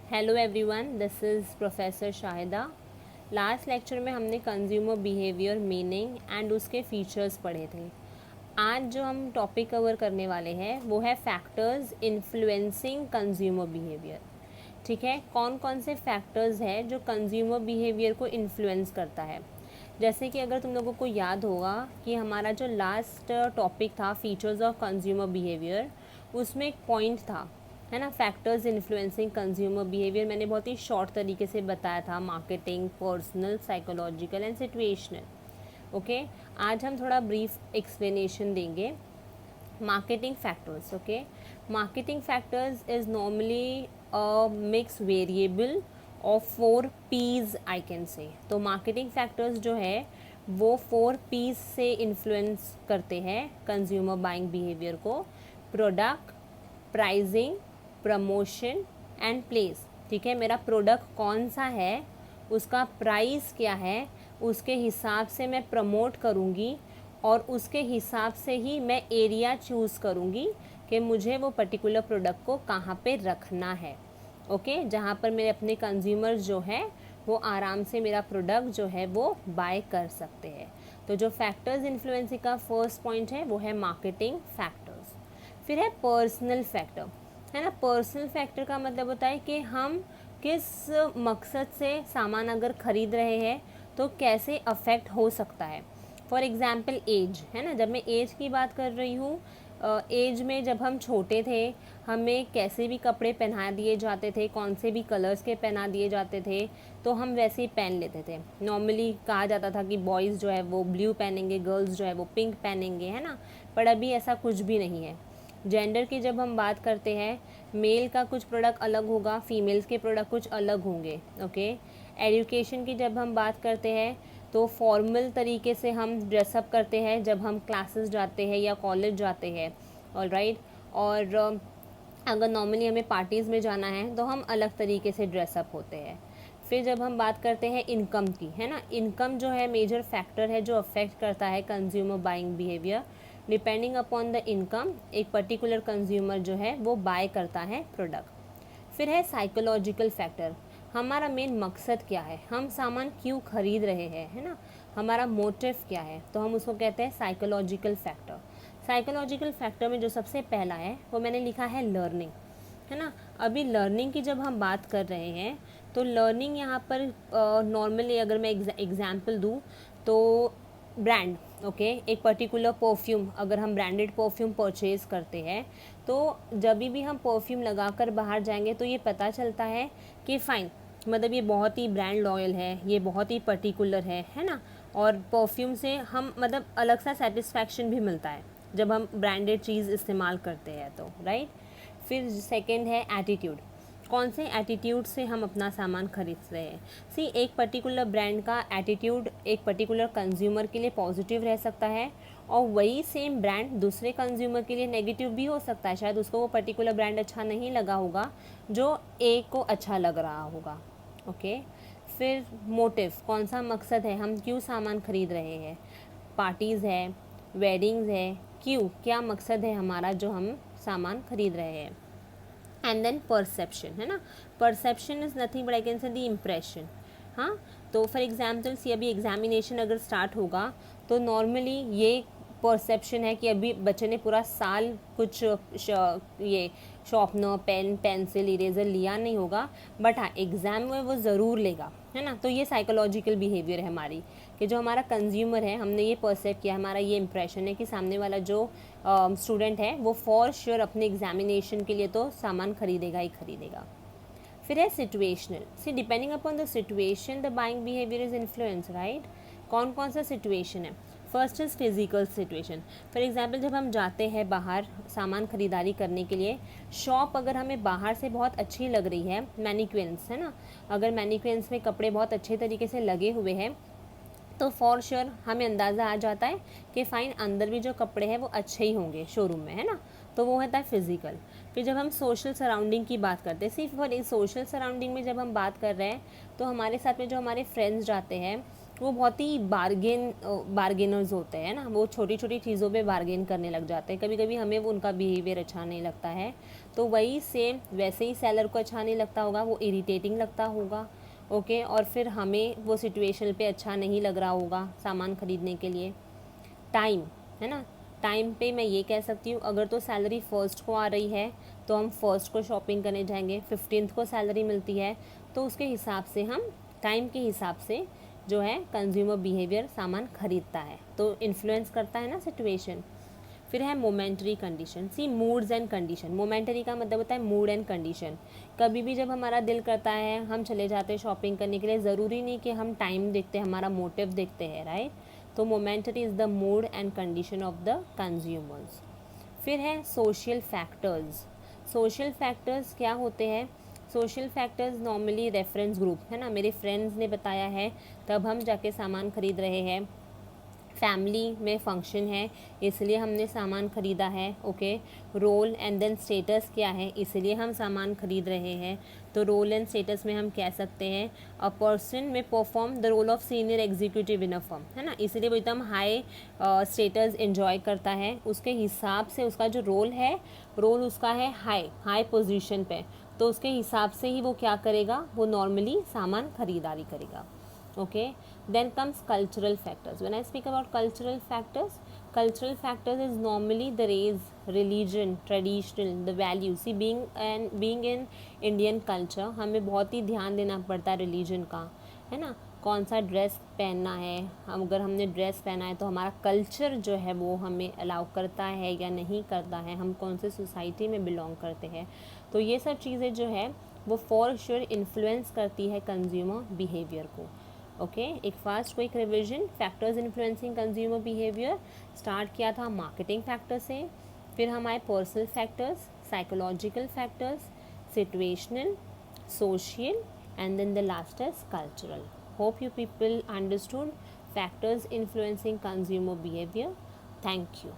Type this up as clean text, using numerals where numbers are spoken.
Hello everyone, this is professor Shahida. Last lecture में हमने consumer behaviour, meaning and उसके features पढ़े थे। आज जो हम टॉपिक कवर करने वाले हैं वो है फैक्टर्स इन्फ्लुएंसिंग कंज्यूमर बिहेवियर। ठीक है, कौन कौन से फैक्टर्स हैं जो कंज्यूमर बिहेवियर को इन्फ्लुएंस करता है। जैसे कि अगर तुम लोगों को याद होगा कि हमारा जो लास्ट टॉपिक था फीचर्स ऑफ कंज्यूमर बिहेवियर, उसमें एक पॉइंट था, है ना, फैक्टर्स इन्फ्लुएंसिंग कंज्यूमर बिहेवियर। मैंने बहुत ही शॉर्ट तरीके से बताया था, marketing, personal, psychological and situational. Okay, आज हम थोड़ा ब्रीफ एक्सप्लेनेशन देंगे marketing factors. Okay, marketing factors is normally a mix variable of 4 P's I can say. तो मार्केटिंग फैक्टर्स जो है वो 4 P's से इन्फ्लुएंस करते हैं कंज्यूमर बाइंग बिहेवियर को। Product, pricing, promotion and place. ठीक है, मेरा प्रोडक्ट कौन सा है, उसका प्राइस क्या है, उसके हिसाब से मैं प्रमोट करूँगी और उसके हिसाब से ही मैं एरिया चूज़ करूँगी कि मुझे वो पर्टिकुलर प्रोडक्ट को कहाँ पे रखना है। ओके, जहाँ पर मेरे अपने कंज्यूमर्स जो है वो आराम से मेरा प्रोडक्ट जो है वो बाय कर सकते हैं। तो जो फैक्टर्स इन्फ्लुएंसिंग का फर्स्ट पॉइंट है वो है मार्केटिंग फैक्टर्स। फिर है पर्सनल फैक्टर, है ना। पर्सनल फैक्टर का मतलब होता है कि हम किस मकसद से सामान अगर ख़रीद रहे हैं तो कैसे अफेक्ट हो सकता है। फॉर एग्ज़ाम्पल एज, है ना। जब मैं एज की बात कर रही हूँ, एज में जब हम छोटे थे हमें कैसे भी कपड़े पहना दिए जाते थे, कौन से भी कलर्स के पहना दिए जाते थे तो हम वैसे ही पहन लेते थे। नॉर्मली कहा जाता था कि बॉयज़ जो है वो ब्लू पहनेंगे, गर्ल्स जो है वो पिंक पहनेंगे, है ना। पर अभी ऐसा कुछ भी नहीं है। जेंडर की जब हम बात करते हैं, मेल का कुछ प्रोडक्ट अलग होगा, फीमेल्स के प्रोडक्ट कुछ अलग होंगे। ओके, एजुकेशन की जब हम बात करते हैं तो फॉर्मल तरीके से हम ड्रेसअप करते हैं जब हम क्लासेस जाते हैं या कॉलेज जाते हैं। ऑलराइट, और अगर नॉर्मली हमें पार्टीज़ में जाना है तो हम अलग तरीके से ड्रेसअप होते हैं। फिर जब हम बात करते हैं इनकम की, है ना, इनकम जो है मेजर फैक्टर है जो अफेक्ट करता है consumer buying behaviour. Depending upon the income एक पर्टिकुलर कंज्यूमर जो है वो बाय करता है प्रोडक्ट। फिर है साइकोलॉजिकल फैक्टर, हमारा मेन मकसद क्या है, हम सामान क्यों खरीद रहे हैं, है ना, हमारा मोटिव क्या है, तो हम उसको कहते हैं साइकोलॉजिकल फैक्टर। साइकोलॉजिकल फैक्टर में जो सबसे पहला है वो मैंने लिखा है लर्निंग, है ना। अभी लर्निंग की जब हम बात कर रहे हैं तो लर्निंग यहाँ पर नॉर्मली अगर मैं एग्जांपल दूँ तो ब्रांड, ओके, एक पर्टिकुलर परफ्यूम, अगर हम ब्रांडेड परफ्यूम परचेज़ करते हैं तो जब भी हम परफ्यूम लगाकर बाहर जाएंगे तो ये पता चलता है कि फ़ाइन, मतलब ये बहुत ही ब्रांड लॉयल है, ये बहुत ही पर्टिकुलर है ना। और परफ्यूम से हम मतलब अलग सा सेटिस्फैक्शन भी मिलता है जब हम ब्रांडेड चीज़ इस्तेमाल करते हैं तो, राइट। फिर सेकंड है एटीट्यूड, कौन से एटीट्यूड से हम अपना सामान खरीद रहे हैं। सी, एक पर्टिकुलर ब्रांड का एटीट्यूड एक पर्टिकुलर कंज्यूमर के लिए पॉजिटिव रह सकता है और वही सेम ब्रांड दूसरे कंज्यूमर के लिए नेगेटिव भी हो सकता है। शायद उसको वो पर्टिकुलर ब्रांड अच्छा नहीं लगा होगा जो एक को अच्छा लग रहा होगा। ओके, फिर मोटिव, कौन सा मकसद है, हम क्यों सामान खरीद रहे हैं, पार्टीज़ है, वेडिंग्स है, क्यों, क्या मकसद है हमारा जो हम सामान खरीद रहे हैं। एंड देन परसेप्शन, है ना, perception is nothing but I can say the impression. हाँ, तो फॉर एग्जाम्पल सी, अभी एग्जामिनेशन अगर स्टार्ट होगा तो नॉर्मली ये परसेप्शन है कि अभी बच्चे ने पूरा साल कुछ ये शॉर्पनर, पेन, पेंसिल, इरेज़र लिया नहीं होगा, बट हाँ एग्ज़ाम में वो ज़रूर लेगा, है ना। तो ये साइकोलॉजिकल बिहेवियर है हमारी कि जो हमारा कंज्यूमर है, हमने ये परसेप्ट किया, हमारा ये इंप्रेशन है कि सामने वाला जो स्टूडेंट है वो फॉर श्योर अपने एग्जामिनेशन के लिए तो सामान खरीदेगा ही खरीदेगा। फिर है situational, see depending upon the situation the buying behaviour is influence, right. कौन कौन सा सिचुएशन है, first is physical situation. For example जब हम जाते हैं बाहर सामान खरीदारी करने के लिए, शॉप अगर हमें बाहर से बहुत अच्छी लग रही है, मैनिक्विन्स, है ना, अगर मैनिक्विन्स में कपड़े बहुत अच्छे तरीके से लगे हुए हैं तो फॉर श्योर हमें अंदाज़ा आ जाता है कि फ़ाइन अंदर भी जो कपड़े हैं वो अच्छे ही होंगे शोरूम में, है ना। तो वो होता है फिज़िकल। फिर जब हम सोशल सराउंडिंग की बात करते हैं, सिर्फ और इस सोशल सराउंडिंग में जब हम बात कर रहे हैं तो हमारे साथ में जो हमारे फ्रेंड्स जाते हैं वो बहुत ही बार्गेनर्स होते हैं ना, वो छोटी छोटी चीज़ों पे बार्गेन करने लग जाते हैं। कभी कभी हमें वो उनका बिहेवियर अच्छा नहीं लगता है, तो वही सेम वैसे ही सेलर को अच्छा नहीं लगता होगा, वो इरिटेटिंग लगता होगा। ओके, और फिर हमें वो सिचुएशन पे अच्छा नहीं लग रहा होगा सामान ख़रीदने के लिए। टाइम, है ना, टाइम पे मैं ये कह सकती हूँ, अगर तो सैलरी फर्स्ट को आ रही है तो हम फर्स्ट को शॉपिंग करने जाएंगे, 15th को सैलरी मिलती है तो उसके हिसाब से हम टाइम के हिसाब से जो है कंज्यूमर बिहेवियर सामान खरीदता है, तो इन्फ्लुएंस करता है ना सिचुएशन। फिर है momentary condition. See, moods and condition. Momentary का मतलब होता है मूड एंड कंडीशन। कभी भी जब हमारा दिल करता है हम चले जाते हैं शॉपिंग करने के लिए, ज़रूरी नहीं कि हम टाइम देखते हैं, हमारा मोटिव देखते हैं, राइट। तो momentary is the mood and condition of the consumers. फिर है सोशल फैक्टर्स। सोशल फैक्टर्स क्या होते हैं? Social factors normally reference group, है ना, मेरे फ्रेंड्स ने बताया है तब हम जाके सामान खरीद रहे हैं, फैमिली में फंक्शन है इसलिए हमने सामान ख़रीदा है। Okay, role and then status क्या है, इसलिए हम सामान ख़रीद रहे हैं। तो रोल एंड स्टेटस में हम कह सकते हैं a person may perform the role of senior executive in a firm, है ना, इसलिए वो एकदम हाई स्टेटस एंजॉय करता है, उसके हिसाब से उसका जो रोल है, रोल उसका है हाई पोजीशन पे, तो उसके हिसाब से ही वो क्या करेगा, वो नॉर्मली सामान खरीदारी करेगा। Okay, then comes cultural factors. When I speak about cultural factors is normally the race, religion, traditional, the values. See, being in Indian culture, हमें बहुत ही ध्यान देना पड़ता है रिलीजन का, है ना, कौन सा ड्रेस पहनना है, हम अगर हमने ड्रेस पहना है तो हमारा कल्चर जो है वो हमें अलाउ करता है या नहीं करता है, हम कौन से सोसाइटी में बिलोंग करते हैं। तो ये सब चीज़ें जो है वो फॉर श्योर इन्फ्लुएंस करती है कंज्यूमर बिहेवियर को। ओके, एक fast quick revision. Factors influencing consumer behaviour start किया था मार्केटिंग फैक्टर से, फिर हमारे personal factors, psychological factors, situational, social, and then the last is cultural. Hope you people understood factors influencing consumer behaviour. Thank you.